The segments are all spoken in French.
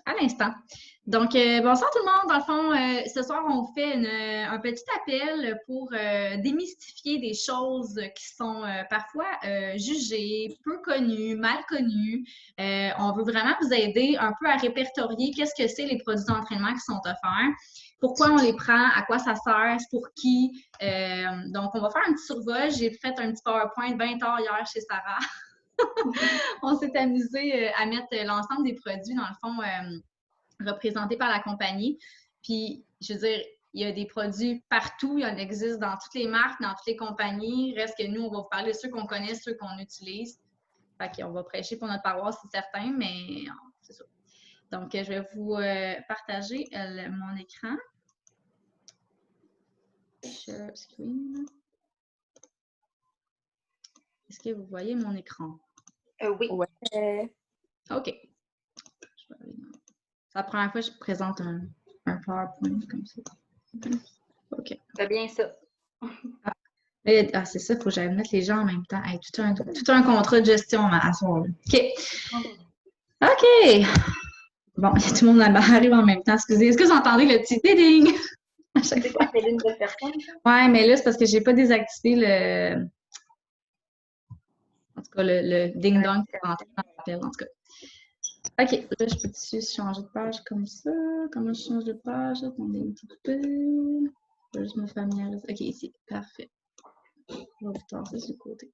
à l'instant. Donc, bonsoir tout le monde. Dans le fond, ce soir, on fait un petit appel pour démystifier des choses qui sont parfois jugées, peu connues, mal connues. On veut vraiment vous aider un peu à répertorier qu'est-ce que c'est les produits d'entraînement qui sont offerts, pourquoi on les prend, à quoi ça sert, pour qui. Donc, on va faire un petit survol. J'ai fait un petit PowerPoint 20 heures hier chez Sarah. On s'est amusé à mettre l'ensemble des produits, dans le fond, représentés par la compagnie. Puis, je veux dire, il y a des produits partout, il y en existe dans toutes les marques, dans toutes les compagnies. Reste que nous, on va vous parler de ceux qu'on connaît, ceux qu'on utilise. Fait qu'on va prêcher pour notre paroisse, c'est certain, mais c'est ça. Donc, je vais vous partager mon écran. Share screen. Est-ce que vous voyez mon écran? Oui. Ouais. OK. C'est la première fois que je présente un PowerPoint comme ça. OK. C'est bien ça. C'est ça, il faut que j'aille mettre les gens en même temps. Hey, tout un contrat de gestion à soir. OK. OK. Bon, tout le monde arrive en même temps. Excusez. Est-ce que vous entendez le petit ding à chaque fois? C'est une nouvelle personne. Ouais, mais là, c'est parce que je n'ai pas désactivé le. En tout cas, le ding-dong pour rentrer dans l'appel, en tout cas. OK, là, je peux changer de page comme ça. Comment je change de page? Attendez un petit peu. Je vais juste me familiariser. OK, ici. Parfait. On va vous tasser sur le côté.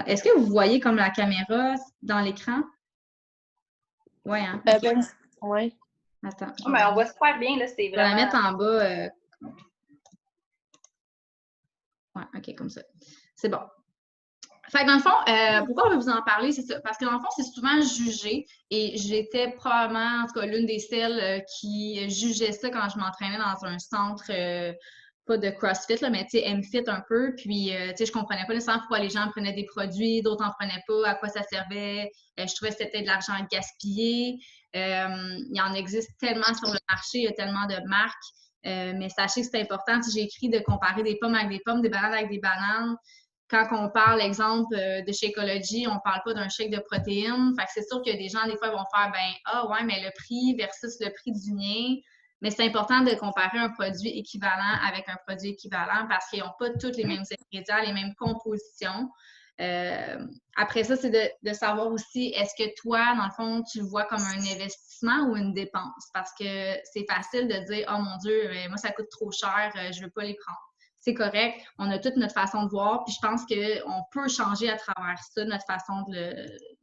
Est-ce que vous voyez comme la caméra dans l'écran? Oui, hein? Okay. Oui. Attends. On voit super bien, là, c'est vraiment... Je vais la mettre en bas. Ouais, OK, comme ça. C'est bon. Fait que dans le fond, pourquoi on veut vous en parler, c'est ça. Parce que dans le fond, c'est souvent jugé. Et j'étais probablement, en tout cas, l'une des celles qui jugeait ça quand je m'entraînais dans un centre, pas de CrossFit, là, mais tu sais, MFit un peu. Puis, tu sais, je comprenais pas nécessairement pourquoi les gens prenaient des produits, d'autres en prenaient pas, à quoi ça servait. Je trouvais que c'était de l'argent gaspillé. Il y en existe tellement sur le marché, il y a tellement de marques. Mais sachez que c'est important. Si j'ai écrit de comparer des pommes avec des pommes, des bananes avec des bananes. Quand on parle, exemple, de Shakeology, on ne parle pas d'un shake de protéines. Fait que c'est sûr que des gens, des fois, vont faire, ouais, mais le prix versus le prix du mien. Mais c'est important de comparer un produit équivalent avec un produit équivalent parce qu'ils n'ont pas tous les mêmes ingrédients, les mêmes compositions. Après ça, c'est de savoir aussi, est-ce que toi, dans le fond, tu le vois comme un investissement ou une dépense? Parce que c'est facile de dire, oh mon Dieu, moi, ça coûte trop cher, je ne veux pas les prendre. C'est correct, on a toute notre façon de voir, puis je pense qu'on peut changer à travers ça, notre façon de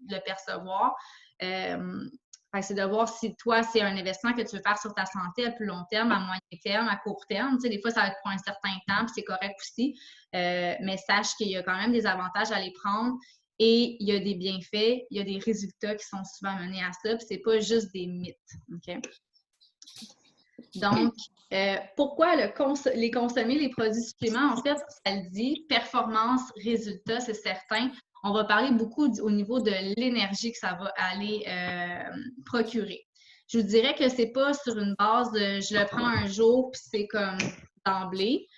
le percevoir. C'est de voir si toi, c'est un investissement que tu veux faire sur ta santé à plus long terme, à moyen terme, à court terme. Tu sais, des fois, ça va être pour un certain temps, puis c'est correct aussi. Mais sache qu'il y a quand même des avantages à les prendre et il y a des bienfaits, il y a des résultats qui sont souvent menés à ça, puis c'est pas juste des mythes. OK? Donc, pourquoi les consommer, les produits suppléments? En fait, ça le dit, performance, résultat, c'est certain. On va parler beaucoup au niveau de l'énergie que ça va aller procurer. Je vous dirais que c'est pas sur une base de je le prends un jour puis c'est comme d'emblée.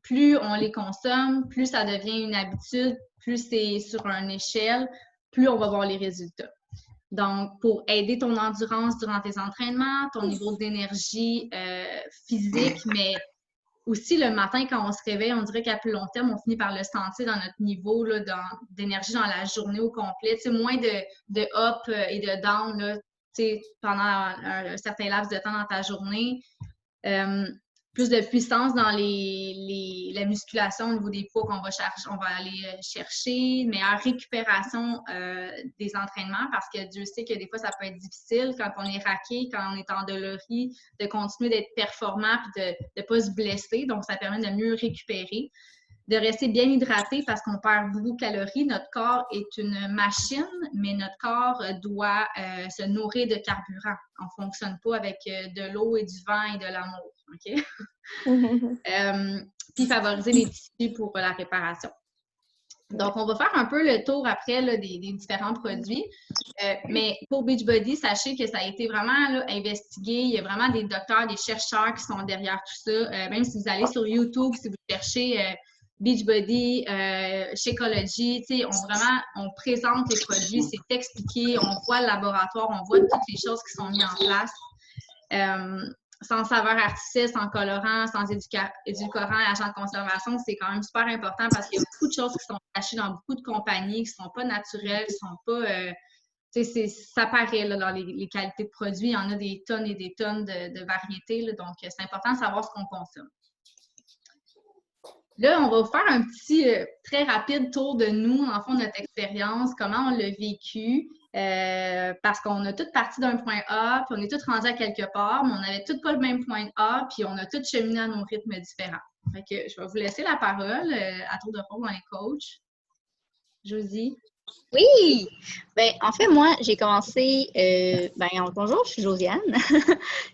Plus on les consomme, plus ça devient une habitude, plus c'est sur une échelle, plus on va voir les résultats. Donc, pour aider ton endurance durant tes entraînements, ton niveau d'énergie physique, mais aussi le matin, quand on se réveille, on dirait qu'à plus long terme, on finit par le sentir dans notre niveau d'énergie dans la journée au complet. Tu sais, moins de up et de down là, tu sais, pendant un certain laps de temps dans ta journée. Plus de puissance dans la musculation au niveau des poids qu'on va aller chercher, meilleure récupération des entraînements parce que Dieu sait que des fois, ça peut être difficile quand on est raqué, quand on est endolori, de continuer d'être performant et de ne pas se blesser. Donc, ça permet de mieux récupérer. De rester bien hydraté parce qu'on perd beaucoup de calories. Notre corps est une machine, mais notre corps doit se nourrir de carburant. On ne fonctionne pas avec de l'eau et du vent et de l'amour. OK? Puis favoriser les tissus pour la réparation. Donc, on va faire un peu le tour après là, des différents produits. Mais pour Beachbody, sachez que ça a été vraiment là, investigué. Il y a vraiment des docteurs, des chercheurs qui sont derrière tout ça. Même si vous allez sur YouTube, si vous cherchez Beachbody, Shakeology, tu sais, on présente les produits, c'est expliqué, on voit le laboratoire, on voit toutes les choses qui sont mises en place. Sans saveur artificielle, sans colorant, sans édulcorant, agent de conservation, c'est quand même super important parce qu'il y a beaucoup de choses qui sont cachées dans beaucoup de compagnies, qui ne sont pas naturelles, qui ne sont pas... ça paraît là, dans les qualités de produits. Il y en a des tonnes et des tonnes de variétés. Là, donc, c'est important de savoir ce qu'on consomme. Là, on va vous faire un petit, très rapide tour de nous, en fond, notre expérience, comment on l'a vécu. Parce qu'on a toutes parti d'un point A, puis on est toutes rendus à quelque part, mais on n'avait toutes pas le même point A, puis on a toutes cheminé à nos rythmes différents. Fait que je vais vous laisser la parole à tour de rôle dans les coachs. Josie. Oui! Ben, en fait, moi, j'ai commencé, bonjour, je suis Josiane.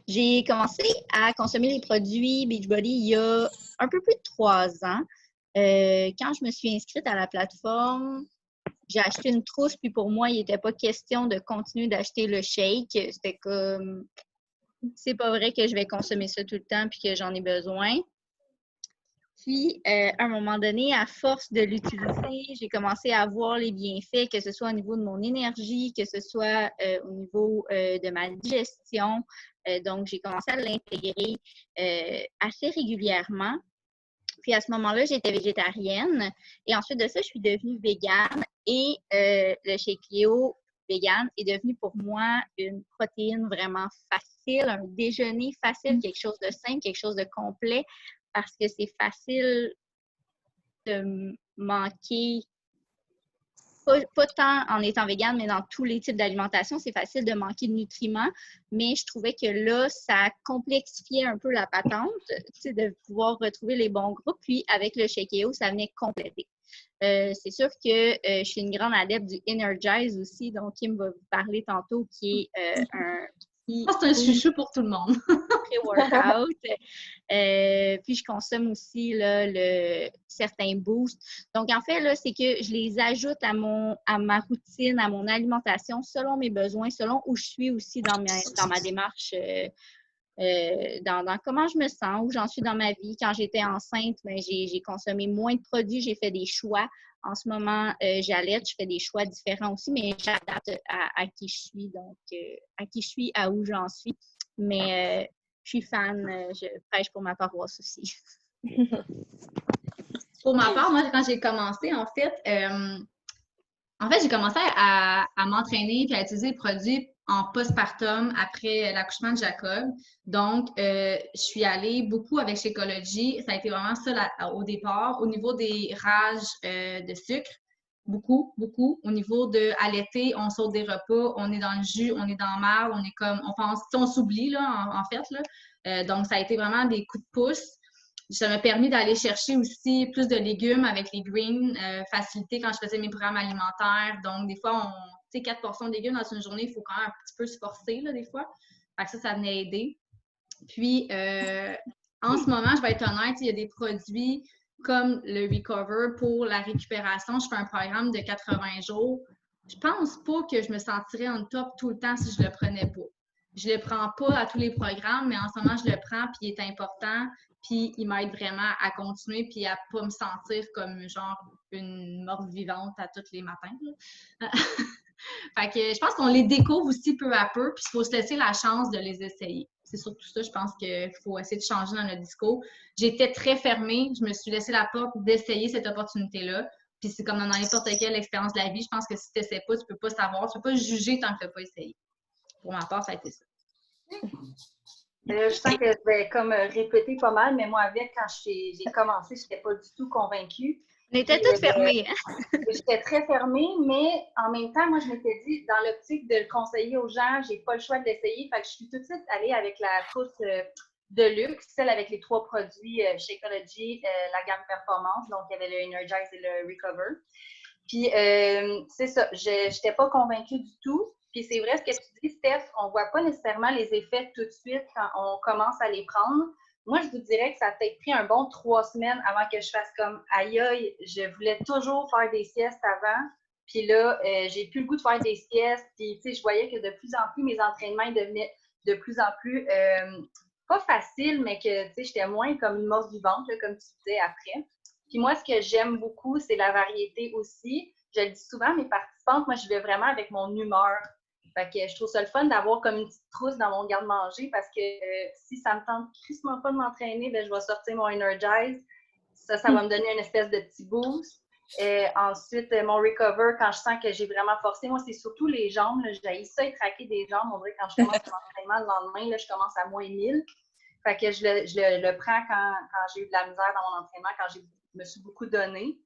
J'ai commencé à consommer les produits Beachbody il y a un peu plus de 3 ans. Quand je me suis inscrite à la plateforme, j'ai acheté une trousse, puis pour moi, il n'était pas question de continuer d'acheter le shake. C'était comme, c'est pas vrai que je vais consommer ça tout le temps, puis que j'en ai besoin. Puis, à un moment donné, à force de l'utiliser, j'ai commencé à voir les bienfaits, que ce soit au niveau de mon énergie, que ce soit au niveau de ma digestion. Donc, j'ai commencé à l'intégrer assez régulièrement. Puis, à ce moment-là, j'étais végétarienne. Et ensuite de ça, je suis devenue végane. Et le Shake Léo vegan est devenu pour moi une protéine vraiment facile, un déjeuner facile, quelque chose de simple, quelque chose de complet. Parce que c'est facile de manquer, pas tant en étant végane, mais dans tous les types d'alimentation, c'est facile de manquer de nutriments. Mais je trouvais que là, ça complexifiait un peu la patente, de pouvoir retrouver les bons groupes. Puis avec le Shake.io, ça venait compléter. C'est sûr que je suis une grande adepte du Energize aussi, donc Kim va vous parler tantôt, qui est un... C'est un chouchou pour tout le monde. Pré-workout. Puis, je consomme aussi là, certains boosts. Donc, en fait, là, c'est que je les ajoute à ma routine, à mon alimentation, selon mes besoins, selon où je suis aussi dans ma démarche, dans comment je me sens, où j'en suis dans ma vie. Quand j'étais enceinte, ben, j'ai consommé moins de produits, j'ai fait des choix. En ce moment, j'allaite, je fais des choix différents aussi, mais j'adapte à qui je suis, donc à qui je suis, à où j'en suis. Mais je suis fan, je prêche pour ma paroisse aussi. Pour ma part, moi, quand j'ai commencé, en fait, j'ai commencé à m'entraîner et à utiliser les produits en postpartum après l'accouchement de Jacob. Donc, je suis allée beaucoup avec Shakeology. Ça a été vraiment ça au départ. Au niveau des rages de sucre, beaucoup, beaucoup. Au niveau de allaiter, on saute des repas, on est dans le jus, on est dans le marre, on est comme, on pense, on s'oublie, là, en fait, là. Donc, ça a été vraiment des coups de pouce. Ça m'a permis d'aller chercher aussi plus de légumes avec les greens, facilité quand je faisais mes programmes alimentaires. Donc, des fois, 4 portions de légumes dans une journée, il faut quand même un petit peu se forcer, là, des fois. Fait que ça venait aider. Puis, en ce moment, je vais être honnête, il y a des produits comme le Recover pour la récupération. Je fais un programme de 80 jours. Je pense pas que je me sentirais en top tout le temps si je le prenais pas. Je le prends pas à tous les programmes, mais en ce moment, je le prends, puis il est important, puis il m'aide vraiment à continuer, puis à pas me sentir comme genre une morte vivante à tous les matins. Fait que je pense qu'on les découvre aussi peu à peu, puis il faut se laisser la chance de les essayer. C'est surtout ça, je pense qu'il faut essayer de changer dans notre discours. J'étais très fermée, je me suis laissé la porte d'essayer cette opportunité-là. Puis c'est comme dans n'importe quelle expérience de la vie, je pense que si tu n'essaies pas, tu ne peux pas savoir, tu ne peux pas juger tant que tu n'as pas essayé. Pour ma part, ça a été ça. Je sens que je vais comme répéter pas mal, mais moi, avec, quand j'ai commencé, je n'étais pas du tout convaincue. On était toutes fermées. J'étais très fermée, mais en même temps, moi, je m'étais dit, dans l'optique de le conseiller aux gens, j'ai pas le choix de l'essayer. Fait que je suis tout de suite allée avec la trousse de luxe, celle avec les 3 produits Shakeology, la gamme Performance. Donc, il y avait le Energize et le Recover. Puis, c'est ça, je n'étais pas convaincue du tout. Puis, c'est vrai ce que tu dis, Steph, on ne voit pas nécessairement les effets tout de suite quand on commence à les prendre. Moi, je vous dirais que ça a peut-être pris un bon 3 semaines avant que je fasse comme aïe aïe, je voulais toujours faire des siestes avant. Puis là, j'ai plus le goût de faire des siestes. Puis, tu sais, je voyais que de plus en plus, mes entraînements devenaient de plus en plus, pas faciles, mais que, tu sais, j'étais moins comme une morse vivante, là, comme tu disais après. Puis moi, ce que j'aime beaucoup, c'est la variété aussi. Je le dis souvent à mes participantes, moi, je vais vraiment avec mon humeur. Fait que je trouve ça le fun d'avoir comme une petite trousse dans mon garde-manger parce que si ça me tente tristement pas de m'entraîner, ben, je vais sortir mon Energize. Ça va me donner une espèce de petit boost. Ensuite, mon recover, quand je sens que j'ai vraiment forcé, moi, c'est surtout les jambes. J'haïs ça, traquer des jambes. On dirait que quand je commence l'entraînement le lendemain, là, je commence à moins 1000. Fait que je le prends quand j'ai eu de la misère dans mon entraînement, quand je me suis beaucoup donné.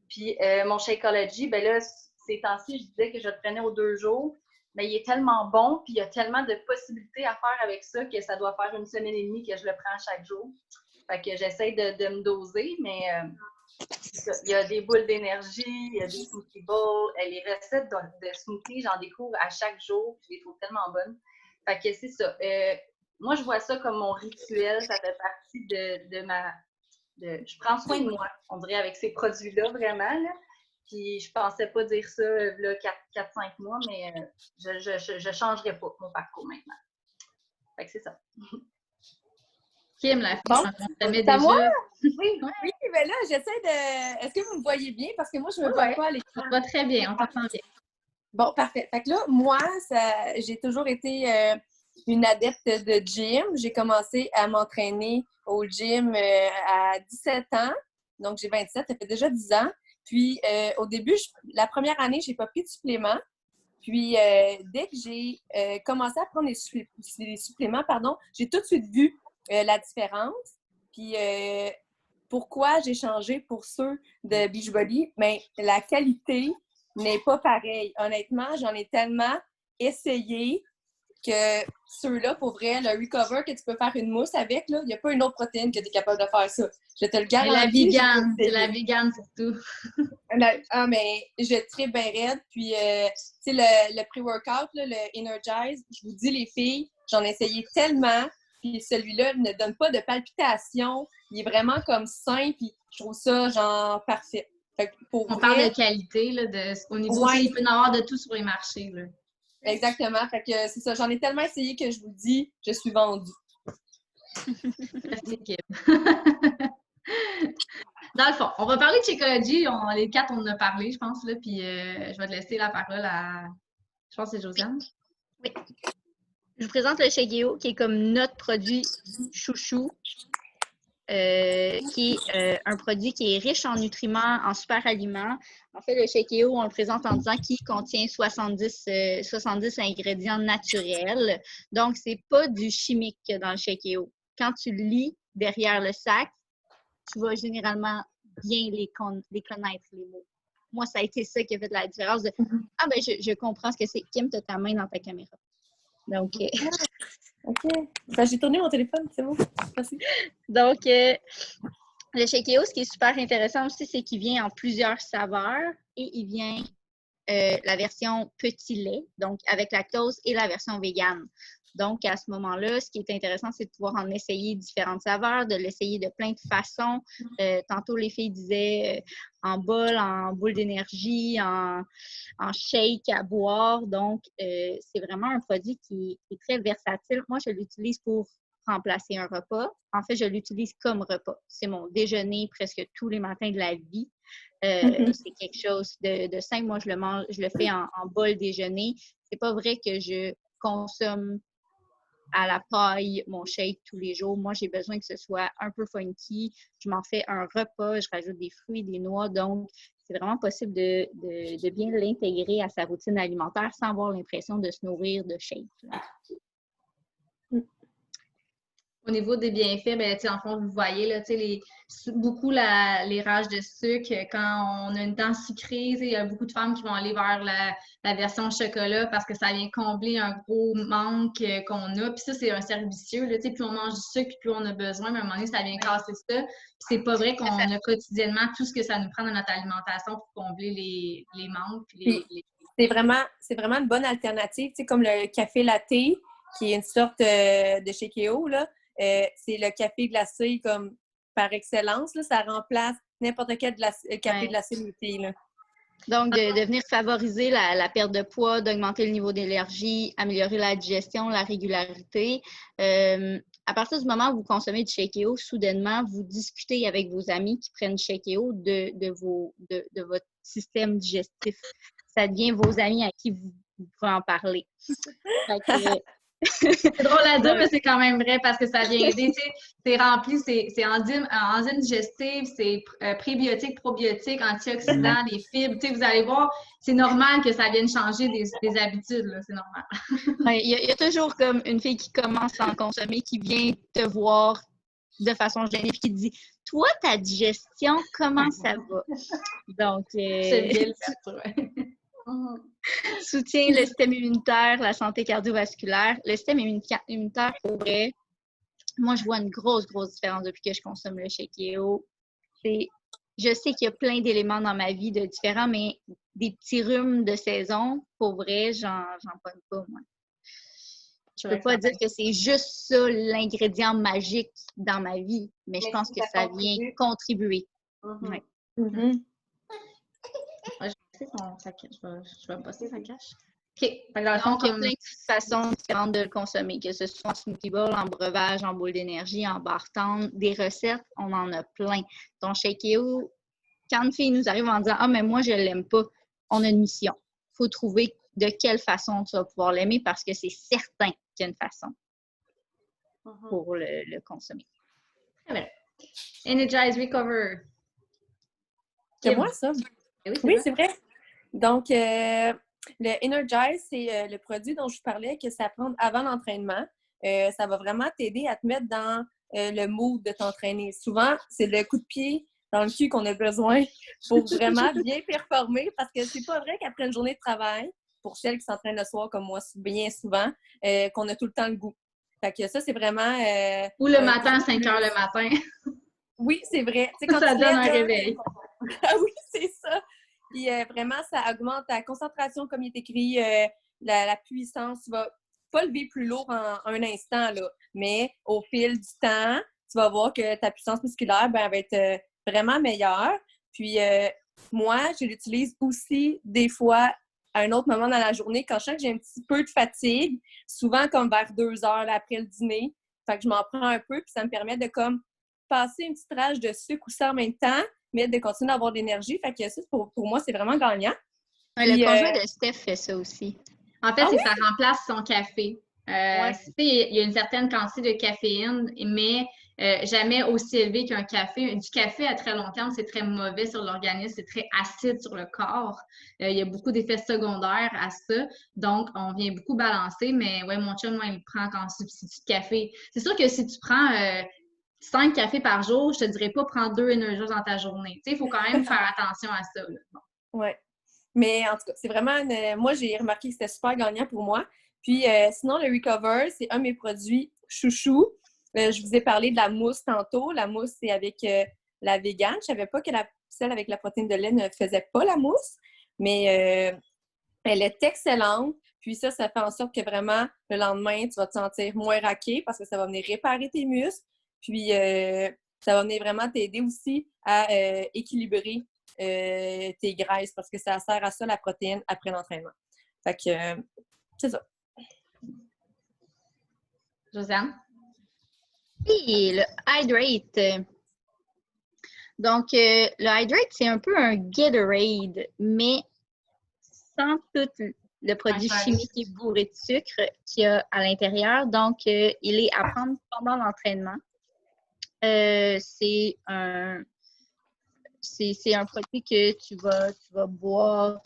Puis mon Shakeology, ben là, ces temps-ci, je disais que je le prenais aux 2 jours. Mais il est tellement bon, puis il y a tellement de possibilités à faire avec ça que ça doit faire 1 semaine et demie que je le prends chaque jour. Fait que j'essaie de me doser, mais il y a des boules d'énergie, il y a des smoothie bowls. Les recettes de smoothies, j'en découvre à chaque jour, puis je les trouve tellement bonnes. Fait que c'est ça. Moi, je vois ça comme mon rituel. Ça fait partie de ma... je prends soin de moi, on dirait, avec ces produits-là, vraiment. Là. Puis je pensais pas dire ça là 4-5 mois, mais je changerais pas mon parcours maintenant. Fait que c'est ça. Kim, la fille, Bon, t'aimais c'est à déjà. moi? Oui, mais là, j'essaie de... Est-ce que vous me voyez bien? Parce que moi, je me vois pas à l'écran. On va très bien, on t'entend bien. Bon, parfait. Fait que là, moi, j'ai toujours été une adepte de gym. J'ai commencé à m'entraîner au gym à 17 ans. Donc, j'ai 27, ça fait déjà 10 ans. Puis, au début, la première année, j'ai pas pris de suppléments. Puis, dès que j'ai commencé à prendre les suppléments, j'ai tout de suite vu la différence. Puis, pourquoi j'ai changé pour ceux de Beachbody? Bien, la qualité n'est pas pareille. Honnêtement, j'en ai tellement essayé que ceux-là, pour vrai, le Recover, que tu peux faire une mousse avec, il n'y a pas une autre protéine que tu es capable de faire ça. Je te le garantis. C'est la vegan surtout. Ah, mais je tripe bien raide. Puis, tu sais, le pre-workout, le Energize, je vous dis, les filles, j'en ai essayé tellement. Puis celui-là ne donne pas de palpitations. Il est vraiment comme sain. Puis je trouve ça, genre, parfait. Fait que on parle de qualité, là, au niveau, il peut y en avoir de tout sur les marchés. Là. Exactement. Fait que c'est ça. J'en ai tellement essayé que je vous dis, je suis vendue. Merci, Kim. Dans le fond, on va parler de Shakeology. Les 4, on en a parlé, je pense. Là, puis je vais te laisser la parole à... Je pense que c'est Josiane. Oui. Je vous présente le Shake.io, qui est comme notre produit chouchou, qui est un produit qui est riche en nutriments, en super aliments. En fait, le Shake.io, on le présente en disant qu'il contient 70 ingrédients naturels. Donc, c'est pas du chimique dans le Shake.io. Quand tu lis derrière le sac, tu vas généralement bien les connaître, les mots. Moi, ça a été ça qui a fait la différence. Ah, ben, je comprends ce que c'est. Kim, tu as ta main dans ta caméra. Donc, OK. Ben, j'ai tourné mon téléphone, c'est bon. Merci. Donc, le Shake.io, ce qui est super intéressant aussi, c'est qu'il vient en plusieurs saveurs et il vient la version petit lait, donc avec lactose, et la version végane. Donc, à ce moment-là, ce qui est intéressant, c'est de pouvoir en essayer différentes saveurs, de l'essayer de plein de façons. Tantôt, les filles disaient en bol, en boule d'énergie, en shake à boire. Donc, c'est vraiment un produit qui est très versatile. Moi, je l'utilise pour remplacer un repas. En fait, je l'utilise comme repas. C'est mon déjeuner presque tous les matins de la vie. C'est quelque chose de simple. Moi, je le fais en bol déjeuner. C'est pas vrai que je consomme à la paille mon shake tous les jours. Moi, j'ai besoin que ce soit un peu funky. Je m'en fais un repas, je rajoute des fruits, des noix. Donc, c'est vraiment possible de bien l'intégrer à sa routine alimentaire sans avoir l'impression de se nourrir de shake. Au niveau des bienfaits, ben, en fond, vous voyez, là, beaucoup les rages de sucre, quand on a une dent sucrée, il y a beaucoup de femmes qui vont aller vers la version chocolat parce que ça vient combler un gros manque qu'on a. Puis ça, c'est un cercle vicieux. Là, plus on mange du sucre, plus on a besoin, mais à un moment donné, ça vient casser ça. Puis c'est pas vrai qu'on a quotidiennement tout ce que ça nous prend dans notre alimentation pour combler les manques. C'est vraiment une bonne alternative, comme le café latte, qui est une sorte de Shake.io, là. C'est le café glacé comme par excellence. Là, ça remplace n'importe quel café glacé laité. Là. Donc, de venir favoriser la perte de poids, d'augmenter le niveau d'énergie, améliorer la digestion, la régularité. à partir du moment où vous consommez du Shake.io, soudainement, vous discutez avec vos amis qui prennent Shake.io de votre système digestif. Ça devient vos amis à qui vous pouvez en parler. Fait que, c'est drôle à dire, mais c'est quand même vrai parce que ça vient aider. C'est rempli, c'est enzymes digestifs, c'est prébiotiques, probiotiques, antioxydants, les fibres. Vous allez voir, c'est normal que ça vienne changer des habitudes, là, c'est normal. Il y a toujours comme une fille qui commence à en consommer, qui vient te voir de façon gênée et qui te dit « Toi, ta digestion, comment ça va? » Donc, soutient le système immunitaire, la santé cardiovasculaire. Le système immunitaire, pour vrai, moi, je vois une grosse différence depuis que je consomme le Shake.io. Je sais qu'il y a plein d'éléments dans ma vie de différents, mais des petits rhumes de saison, pour vrai, j'en pogne pas, moi. Je peux pas dire que c'est juste ça l'ingrédient magique dans ma vie, mais je pense que ça vient contribuer. Ouais. Je vais me passer sa cache. OK. Donc, il y a plein de façons différentes de le consommer, que ce soit en smoothie bowl, en breuvage, en boule d'énergie, en bar tendre. Des recettes, on en a plein. Ton Shake.io, quand une fille nous arrive en disant « Ah, mais moi, je l'aime pas », on a une mission. Il faut trouver de quelle façon tu vas pouvoir l'aimer parce que c'est certain qu'il y a une façon pour le consommer. Très bien. Energize, Recover. C'est moi, ça? Oui, c'est vrai. Donc, le Energize, c'est le produit dont je vous parlais que ça prend avant l'entraînement. Ça va vraiment t'aider à te mettre dans le mood de t'entraîner. Souvent, c'est le coup de pied dans le cul qu'on a besoin pour vraiment bien performer parce que c'est pas vrai qu'après une journée de travail, pour celles qui s'entraînent le soir comme moi bien souvent, qu'on a tout le temps le goût. Fait que ça, c'est vraiment... ou le matin à 5 heures le matin. Oui, c'est vrai. Quand ça donne un réveil. Ah oui, c'est ça. Puis vraiment, ça augmente ta concentration, comme il est écrit, la puissance. Tu vas pas lever plus lourd en un instant, là, mais au fil du temps, tu vas voir que ta puissance musculaire va être vraiment meilleure. Puis moi, je l'utilise aussi des fois à un autre moment dans la journée quand je sens que j'ai un petit peu de fatigue, souvent comme vers 2 heures là, après le dîner. Fait que je m'en prends un peu, puis ça me permet de comme passer une petite rage de sucre aussi en même temps, mais de continuer à avoir de l'énergie. Fait que ça, pour moi, c'est vraiment gagnant. Le conjoint de Steph fait ça aussi. En fait, c'est que ça remplace son café. Il y a une certaine quantité de caféine, mais jamais aussi élevée qu'un café. Du café à très long terme, c'est très mauvais sur l'organisme, c'est très acide sur le corps. Il y a beaucoup d'effets secondaires à ça. Donc, on vient beaucoup balancer, mais ouais, mon chum, moi, il prend qu'en substitut de café. C'est sûr que si tu prends 5 cafés par jour, je te dirais pas prendre 2 Energize dans ta journée. Il faut quand même faire attention à ça. Bon. Oui. Mais en tout cas, c'est vraiment moi, j'ai remarqué que c'était super gagnant pour moi. Puis sinon, le Recover, c'est un de mes produits chouchou. Je vous ai parlé de la mousse tantôt. La mousse, c'est avec la végane. Je savais pas que celle avec la protéine de lait ne faisait pas la mousse, mais elle est excellente. Puis ça fait en sorte que vraiment, le lendemain, tu vas te sentir moins raqué parce que ça va venir réparer tes muscles. Puis ça va venir vraiment t'aider aussi à équilibrer tes graisses parce que ça sert à ça, la protéine, après l'entraînement. Fait que c'est ça. Josiane? Oui, le Hydrate. Donc, le Hydrate, c'est un peu un Gatorade, mais sans tout le produit chimique et bourré de sucre qu'il y a à l'intérieur. Donc, il est à prendre pendant l'entraînement. C'est un produit que tu vas boire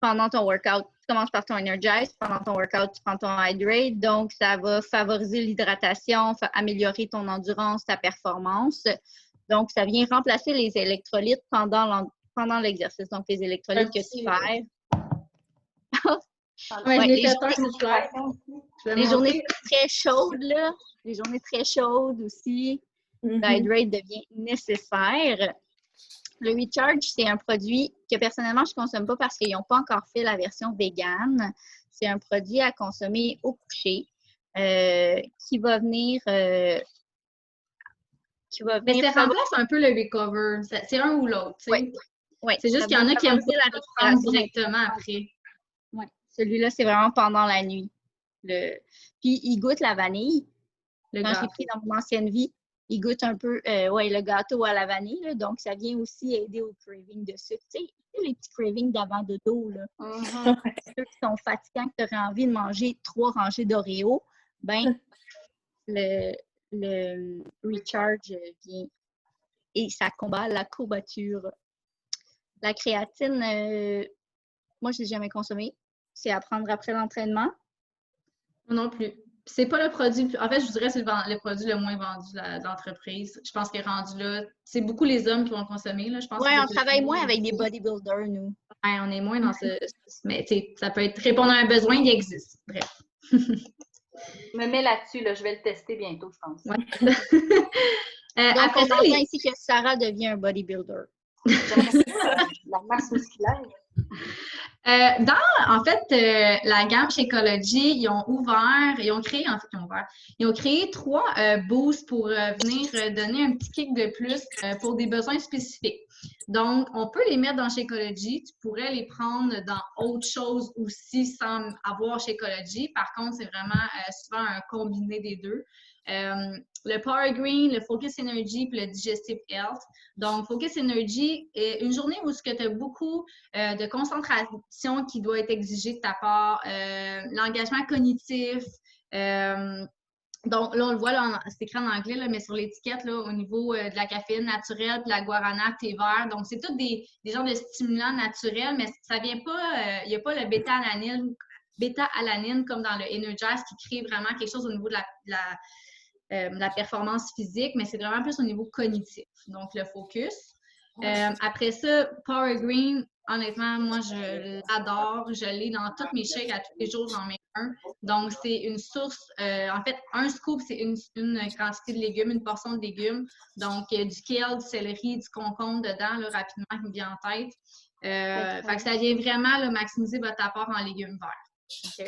pendant ton workout. Tu commences par ton Energize, pendant ton workout, tu prends ton Hydrate. Donc, ça va favoriser l'hydratation, améliorer ton endurance, ta performance. Donc, ça vient remplacer les électrolytes pendant l'exercice. Donc, les électrolytes que tu fais. Les journées très chaudes, là. Les journées très chaudes aussi. L'Hydrate devient nécessaire. Le Recharge, c'est un produit que personnellement, je ne consomme pas parce qu'ils n'ont pas encore fait la version végane. C'est un produit à consommer au coucher qui va venir. Mais ça remplace un peu le Recover. C'est un ou l'autre. Oui. C'est juste qu'il y en a qui aiment la reprendre directement après. Oui. Celui-là, c'est vraiment pendant la nuit. Puis, il goûte la vanille. Le Quand je l'ai gâteau. pris dans mon ancienne vie, il goûte un peu le gâteau à la vanille. Là, donc, ça vient aussi aider au craving de sucre. Tu sais, les petits cravings d'avant de dos, là, ceux qui sont fatigants, que tu aurais envie de manger 3 rangées d'Oreo, ben le recharge vient et ça combat la courbature. La créatine, moi, je ne l'ai jamais consommée. C'est à prendre après l'entraînement. Moi non plus. C'est pas le produit. En fait, je vous dirais que c'est le produit le moins vendu de l'entreprise. Je pense qu'il est rendu là. C'est beaucoup les hommes qui vont le consommer. Là. Je pense Oui, que on travaille moins avec des bodybuilders, nous. Ouais, on est moins dans ce. Mais tu sais, ça peut être répondre à un besoin, il existe. Bref. Je me mets là-dessus, là. Je vais le tester bientôt, je pense. Ouais. Donc, après on ça, entend ici que Sarah devient un bodybuilder. J'aimerais ça, la masse musculaire. En fait, la gamme Shakeology, ils ont créé 3 boosts pour venir donner un petit kick de plus pour des besoins spécifiques. Donc, on peut les mettre dans Shakeology. Tu pourrais les prendre dans autre chose aussi sans avoir Shakeology. Par contre, c'est vraiment souvent un combiné des deux. Le Power Green, le Focus Energy puis le Digestive Health. Donc, Focus Energy, une journée où tu as beaucoup de concentration qui doit être exigée de ta part, l'engagement cognitif. Donc, là, on le voit, là, c'est écrit en anglais, là, mais sur l'étiquette, là, au niveau de la caféine naturelle, puis la guarana, thé vert. Donc, c'est tous des genres de stimulants naturels, mais ça vient pas, il n'y a pas le bêta-alanine comme dans le Energize qui crée vraiment quelque chose au niveau de la performance physique, mais c'est vraiment plus au niveau cognitif. Donc, le focus. Après ça, Power Green, honnêtement, moi, je l'adore. Je l'ai dans tous mes shakes à tous les jours, j'en mets un. Donc, c'est une source. En fait, un scoop, c'est une quantité de légumes, une portion de légumes. Donc, il y a du kale, du céleri, du concombre dedans, là, rapidement, qui me vient en tête. Fait que ça vient vraiment là, maximiser votre apport en légumes verts. OK?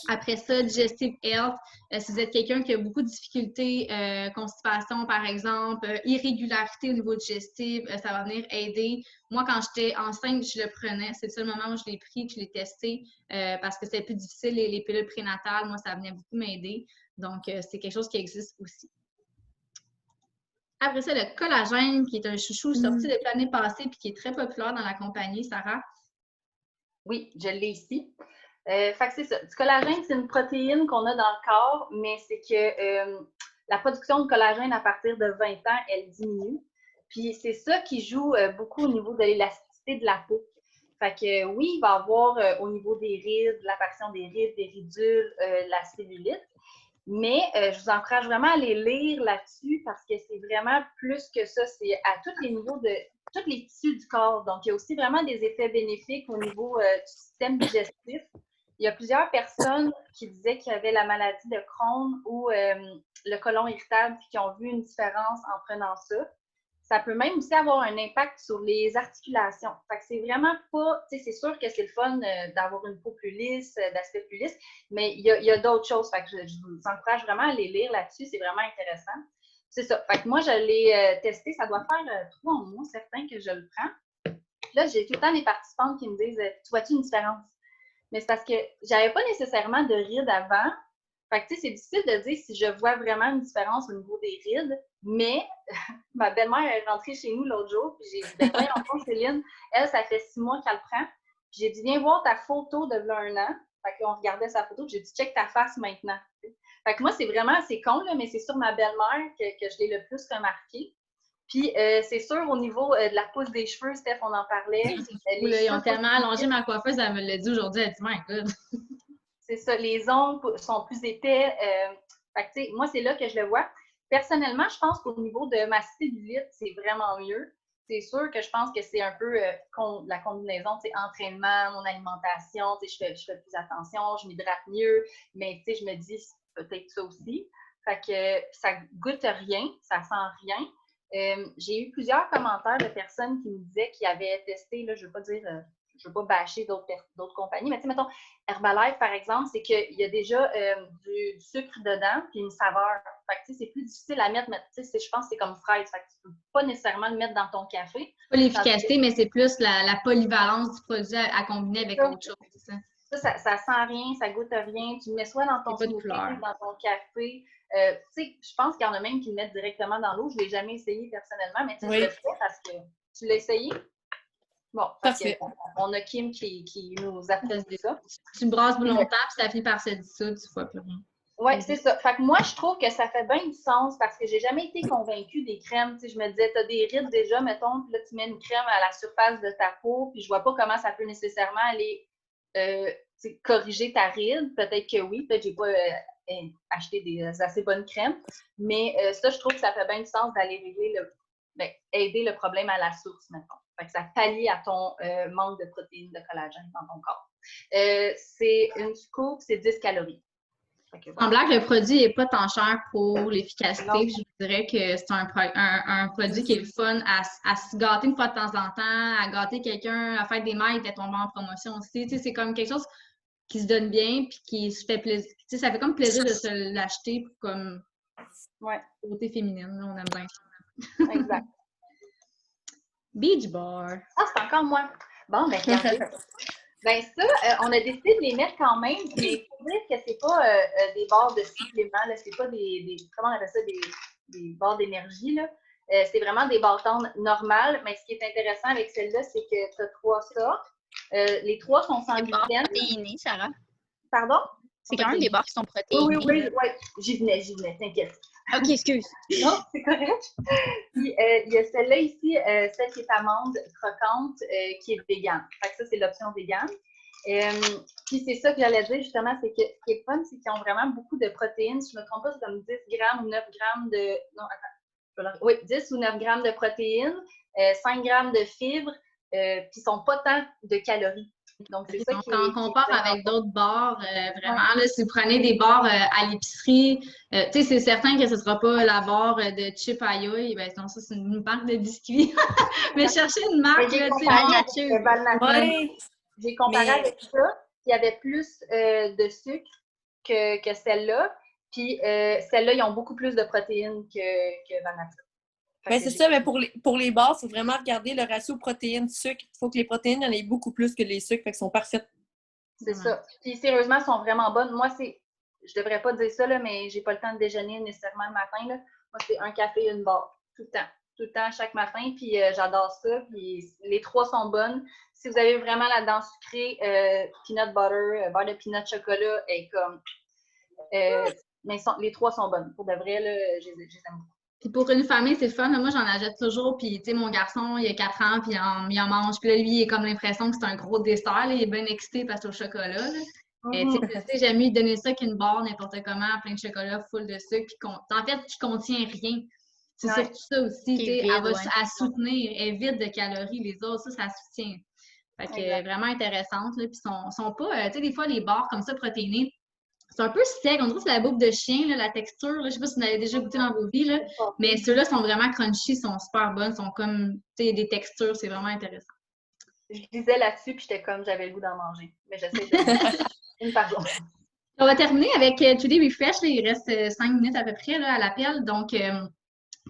Après ça, Digestive Health, si vous êtes quelqu'un qui a beaucoup de difficultés, constipation par exemple, irrégularité au niveau digestif, ça va venir aider. Moi, quand j'étais enceinte, je le prenais. C'est le seul moment où je l'ai pris, que je l'ai testé parce que c'était plus difficile, les pilules prénatales. Moi, ça venait beaucoup m'aider. Donc, c'est quelque chose qui existe aussi. Après ça, le collagène, qui est un chouchou sorti de l'année passée et qui est très populaire dans la compagnie, Sarah. Oui, je l'ai ici. Fait que c'est ça. Du collagène, c'est une protéine qu'on a dans le corps, mais c'est que la production de collagène à partir de 20 ans, elle diminue. Puis c'est ça qui joue beaucoup au niveau de l'élasticité de la peau. Fait que oui, il va y avoir au niveau des rides, l'apparition des rides, des ridules, la cellulite. Mais je vous encourage vraiment à aller lire là-dessus parce que c'est vraiment plus que ça. C'est à tous les niveaux de tous les tissus du corps. Donc, il y a aussi vraiment des effets bénéfiques au niveau du système digestif. Il y a plusieurs personnes qui disaient qu'ils avaient la maladie de Crohn ou le côlon irritable et qui ont vu une différence en prenant ça. Ça peut même aussi avoir un impact sur les articulations. Fait que c'est vraiment pas, tu sais, c'est sûr que c'est le fun d'avoir une peau plus lisse, d'aspect plus lisse, mais il y a d'autres choses. Fait que je vous encourage vraiment à aller lire là-dessus, c'est vraiment intéressant. C'est ça. Fait que moi, je l'ai testé, ça doit faire 3 mois, certain que je le prends. Là, j'ai tout le temps des participantes qui me disent tu vois-tu une différence? Mais c'est parce que j'avais pas nécessairement de rides avant. Fait que, tu sais, c'est difficile de dire si je vois vraiment une différence au niveau des rides, mais ma belle-mère est rentrée chez nous l'autre jour, puis j'ai dit, ben voyons donc, Céline, elle, ça fait 6 mois qu'elle prend. Puis j'ai dit, viens voir ta photo de là 1 an. Fait qu'on regardait sa photo, puis j'ai dit, check ta face maintenant. Fait que moi, c'est vraiment, c'est con, là, mais c'est sur ma belle-mère que je l'ai le plus remarqué. Puis, c'est sûr, au niveau de la pousse des cheveux, Steph, on en parlait. Ils ont tellement allongé ma coiffeuse, elle me l'a dit aujourd'hui, elle dit, my God. C'est ça, les ongles sont plus épais. Fait que, tu sais, moi, c'est là que je le vois. Personnellement, je pense qu'au niveau de ma cellulite, c'est vraiment mieux. C'est sûr que je pense que c'est un peu la combinaison, tu sais, entraînement, mon alimentation, tu sais, je fais plus attention, je m'hydrate mieux, mais tu sais, je me dis, c'est peut-être ça aussi. Fait que ça goûte rien, ça sent rien. J'ai eu plusieurs commentaires de personnes qui me disaient qu'ils avaient testé, là, je ne veux pas dire, je ne veux pas bâcher d'autres compagnies, mais tu sais, mettons, Herbalife, par exemple, c'est qu'il y a déjà du sucre dedans puis une saveur. Fait que, tu sais, c'est plus difficile à mettre, mais tu sais, je pense que c'est comme fraise. Fait que tu ne peux pas nécessairement le mettre dans ton café. Pas l'efficacité, mais c'est plus la polyvalence du produit à combiner avec autre chose, c'est ça? Ça sent rien, ça goûte rien. Tu le mets soit dans ton pas de smoothie, couleur. dans ton café. Tu sais, je pense qu'il y en a même qui le mettent directement dans l'eau. Je ne l'ai jamais essayé personnellement, mais tu sais, je le fais parce que tu l'as essayé. Bon, Parfait. on a Kim qui nous approuve ça. Tu brasses longtemps, puis ça finit par se dissoudre, tu vois plus rien. Oui, c'est ça. Fait que moi, je trouve que ça fait bien du sens parce que j'ai jamais été convaincue des crèmes. Tu sais, je me disais, tu as des rides déjà, mettons, puis là, tu mets une crème à la surface de ta peau, puis je vois pas comment ça peut nécessairement aller corriger ta ride. Peut-être que oui, peut-être que j'ai pas acheté des assez bonnes crèmes, mais ça, je trouve que ça fait bien du sens d'aller régler aider le problème à la source, mettons. Fait que ça pallie à ton manque de protéines, de collagène dans ton corps. C'est une scoop, c'est 10 calories. En blague, le produit n'est pas tant cher pour l'efficacité. Je vous dirais que c'est un produit qui est le fun à se gâter une fois de temps en temps, à gâter quelqu'un, à faire des mailles, il était tombé en promotion aussi. Tu sais, c'est comme quelque chose qui se donne bien puis qui se fait plaisir. Tu sais, ça fait comme plaisir de se l'acheter pour comme beauté féminine. Là, on aime bien ça. Exact. Beach Bar. Ah, c'est encore moi. Bon, ben regardez. Ben ça, on a décidé de les mettre quand même, mais il faut dire que c'est pas des barres de suppléments, là, c'est pas comment on appelle ça, des barres d'énergie, là. C'est vraiment des barres tendres normales, mais ce qui est intéressant avec celle-là, c'est que tu as 3 sortes. Les 3 sont sans gluten. Protéinées, Sarah. Pardon? C'est quand même des barres qui sont protéinées. Oui, j'y venais, t'inquiète. OK, excuse. Non, c'est correct. Puis, il y a celle-là ici, celle qui est amande croquante, qui est végane. Fait que ça, c'est l'option végane. Puis, c'est ça que j'allais dire, justement, c'est que ce qui est fun, c'est qu'ils ont vraiment beaucoup de protéines. Si je ne me trompe pas, c'est comme 10 grammes ou 9 grammes de... Non, attends. Oui, 10 ou 9 grammes de protéines, 5 grammes de fibres, puis ils ne sont pas tant de calories. Donc, c'est ça qui quand on compare avec d'autres bars, vraiment, là, si vous prenez des bars à l'épicerie, tu sais, c'est certain que ce ne sera pas la barre de chip aïe, ben non, ça, c'est une marque de biscuits. Mais cherchez une marque, j'ai là, comparé, j'ai comparé avec ça, il y avait plus de sucre que celle-là, puis celle-là, ils ont beaucoup plus de protéines que Val Nature. Ben, c'est ça, mais pour les barres, il faut vraiment regarder le ratio protéines-sucre. Il faut que les protéines en aient beaucoup plus que les sucres, fait qu'elles sont parfaites. C'est ça. Puis sérieusement, elles sont vraiment bonnes. Moi, je devrais pas dire ça, là, mais j'ai pas le temps de déjeuner nécessairement le matin. Là. Moi, c'est un café et une barre. Tout le temps, chaque matin. Puis j'adore ça. Puis les 3 sont bonnes. Si vous avez vraiment la dent sucrée, peanut butter, beurre de peanut chocolat, et comme. Mais les 3 sont bonnes. Pour de vrai, là, je les aime beaucoup. Puis pour une famille, c'est fun. Moi, j'en achète toujours. Puis, tu sais, mon garçon, il a 4 ans, puis il en mange. Puis là, lui, il a comme l'impression que c'est un gros dessert. Là. Il est bien excité parce que c'est au chocolat. Là. Tu sais, j'aime mieux donner ça qu'une barre n'importe comment, plein de chocolat, full de sucre, en fait, qui contient rien. C'est surtout ça aussi. Tu sais, elle va à soutenir. Elle est vide de calories. Les autres, ça soutient. Fait que vraiment intéressante. Là. Puis, sont pas... tu sais, des fois, les barres comme ça, protéinées, c'est un peu sec, on dirait que c'est la bouffe de chien, là, la texture. Là. Je ne sais pas si vous l'avez déjà goûté dans vos vies, là. Mais ceux-là sont vraiment crunchy, sont super bonnes, sont comme des textures, c'est vraiment intéressant. Je lisais là-dessus, puis j'étais comme, j'avais le goût d'en manger. Mais j'essaie de une par jour. On va terminer avec Today Refresh. Là, il reste 5 minutes à peu près là, à l'appel. Donc,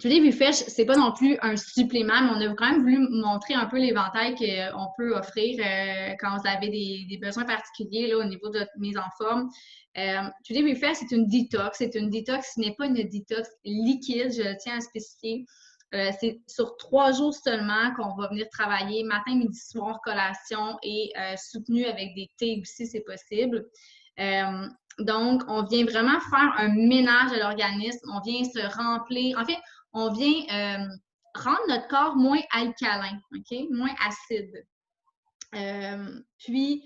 Today Refresh, c'est pas non plus un supplément, mais on a quand même voulu montrer un peu l'éventail qu'on peut offrir quand vous avez des besoins particuliers là, au niveau de votre mise en forme. Today Refresh, c'est une détox. C'est une détox qui n'est pas une détox liquide, je tiens à spécifier. C'est sur 3 jours seulement qu'on va venir travailler, matin, midi, soir, collation et soutenu avec des thés aussi, c'est possible. Donc, on vient vraiment faire un ménage à l'organisme, on vient se remplir. En fait, on vient rendre notre corps moins alcalin, OK? Moins acide. Puis,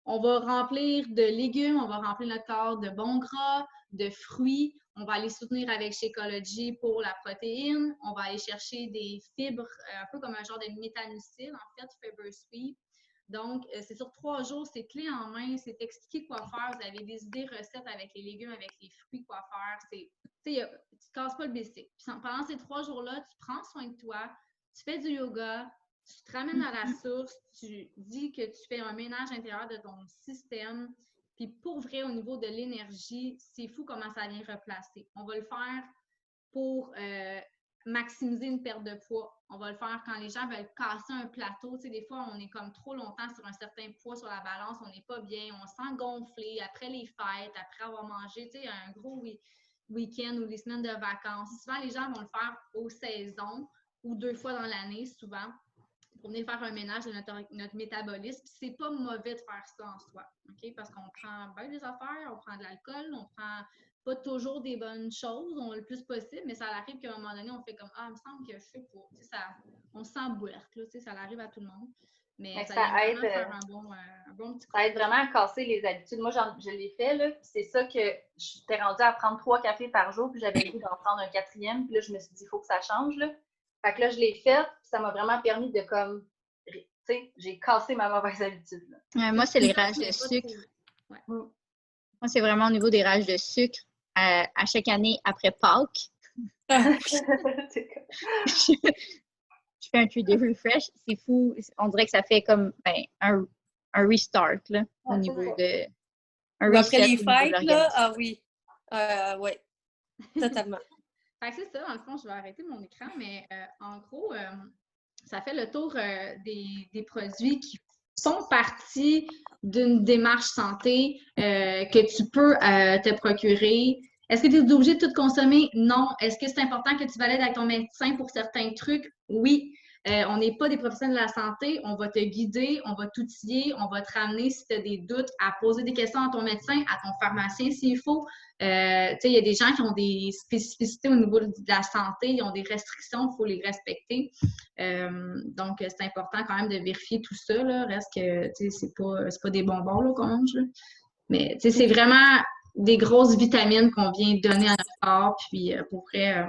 on va remplir de légumes, on va remplir notre corps de bons gras, de fruits. On va aller soutenir avec Shakeology pour la protéine. On va aller chercher des fibres, un peu comme un genre de métamucil, en fait, Fiber Sweet. Donc, c'est sur 3 jours, c'est clé en main, c'est expliqué quoi faire. Vous avez des idées recettes avec les légumes, avec les fruits, quoi faire. Tu ne casses pas le basic. Pendant ces 3 jours-là, tu prends soin de toi, tu fais du yoga, tu te ramènes à la source, tu dis que tu fais un ménage intérieur de ton système. Puis pour vrai, au niveau de l'énergie, c'est fou comment ça vient replacer. On va le faire pour maximiser une perte de poids. On va le faire quand les gens veulent casser un plateau. Tu sais, des fois, on est comme trop longtemps sur un certain poids sur la balance, on n'est pas bien, on se sent gonflé après les fêtes, après avoir mangé, tu sais, un gros week-end ou des semaines de vacances. Souvent, les gens vont le faire aux saisons ou 2 fois dans l'année, souvent, pour venir faire un ménage de notre métabolisme. Puis c'est pas mauvais de faire ça en soi, OK? Parce qu'on prend bien des affaires, on prend de l'alcool, on prend pas toujours des bonnes choses, le plus possible, mais ça arrive qu'à un moment donné, on fait comme « Ah, il me semble que je sais pas. » Tu sais, on se sent bourque, là, tu sais, ça arrive à tout le monde. Mais ça aide vraiment à faire un bon petit coup. Ça aide vraiment à casser les habitudes. Moi, je l'ai fait, là, puis c'est ça que j'étais rendue à prendre 3 cafés par jour, puis j'avais le goût d'en prendre un 4e, puis là, je me suis dit, il faut que ça change, là. Fait que là, je l'ai fait, puis ça m'a vraiment permis de, comme, tu sais, j'ai cassé ma mauvaise habitude, là. Moi, c'est les rages de sucre. Ouais. Moi, c'est vraiment au niveau des rages de sucre. À chaque année, après Pâques, je fais un 3-day refresh. C'est fou. On dirait que ça fait comme un restart là, au niveau de... Après les fêtes, là, ah oui. Oui, totalement. Fait que c'est ça, dans le fond, je vais arrêter mon écran, mais en gros, ça fait le tour des produits qui font partie d'une démarche santé que tu peux te procurer. Est-ce que tu es obligé de tout consommer? Non. Est-ce que c'est important que tu valides avec ton médecin pour certains trucs? Oui. On n'est pas des professionnels de la santé, on va te guider, on va t'outiller, on va te ramener si tu as des doutes à poser des questions à ton médecin, à ton pharmacien s'il faut. Tu sais, il y a des gens qui ont des spécificités au niveau de la santé, ils ont des restrictions, il faut les respecter. Donc, c'est important quand même de vérifier tout ça, là. Reste que, tu sais, c'est pas des bonbons, là, qu'on mange, là. Mais, tu sais, c'est vraiment des grosses vitamines qu'on vient donner à notre corps, puis pour vrai...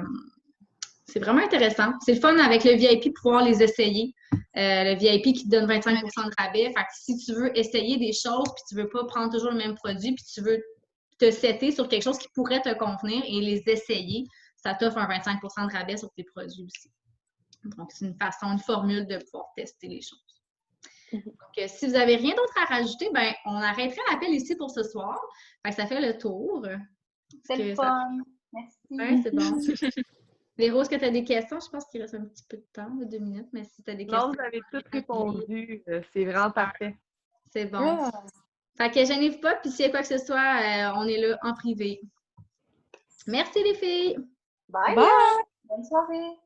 c'est vraiment intéressant. C'est le fun avec le VIP de pouvoir les essayer. Le VIP qui te donne 25 de rabais. Fait que si tu veux essayer des choses puis tu veux pas prendre toujours le même produit puis tu veux te setter sur quelque chose qui pourrait te convenir et les essayer, ça t'offre un 25 de rabais sur tes produits aussi. Donc, c'est une formule de pouvoir tester les choses. Donc, si vous n'avez rien d'autre à rajouter, ben on arrêterait l'appel ici pour ce soir. Fait que ça fait le tour. C'est le fun. Merci. Oui, c'est bon. Véro, est-ce que tu as des questions? Je pense qu'il reste un petit peu de temps, 2 minutes, mais si tu as des questions... Non, vous avez toutes répondu. C'est vraiment parfait. C'est bon. Fait que gênez-vous pas, puis s'il y a quoi que ce soit, on est là en privé. Merci les filles! Bye! Bonne soirée!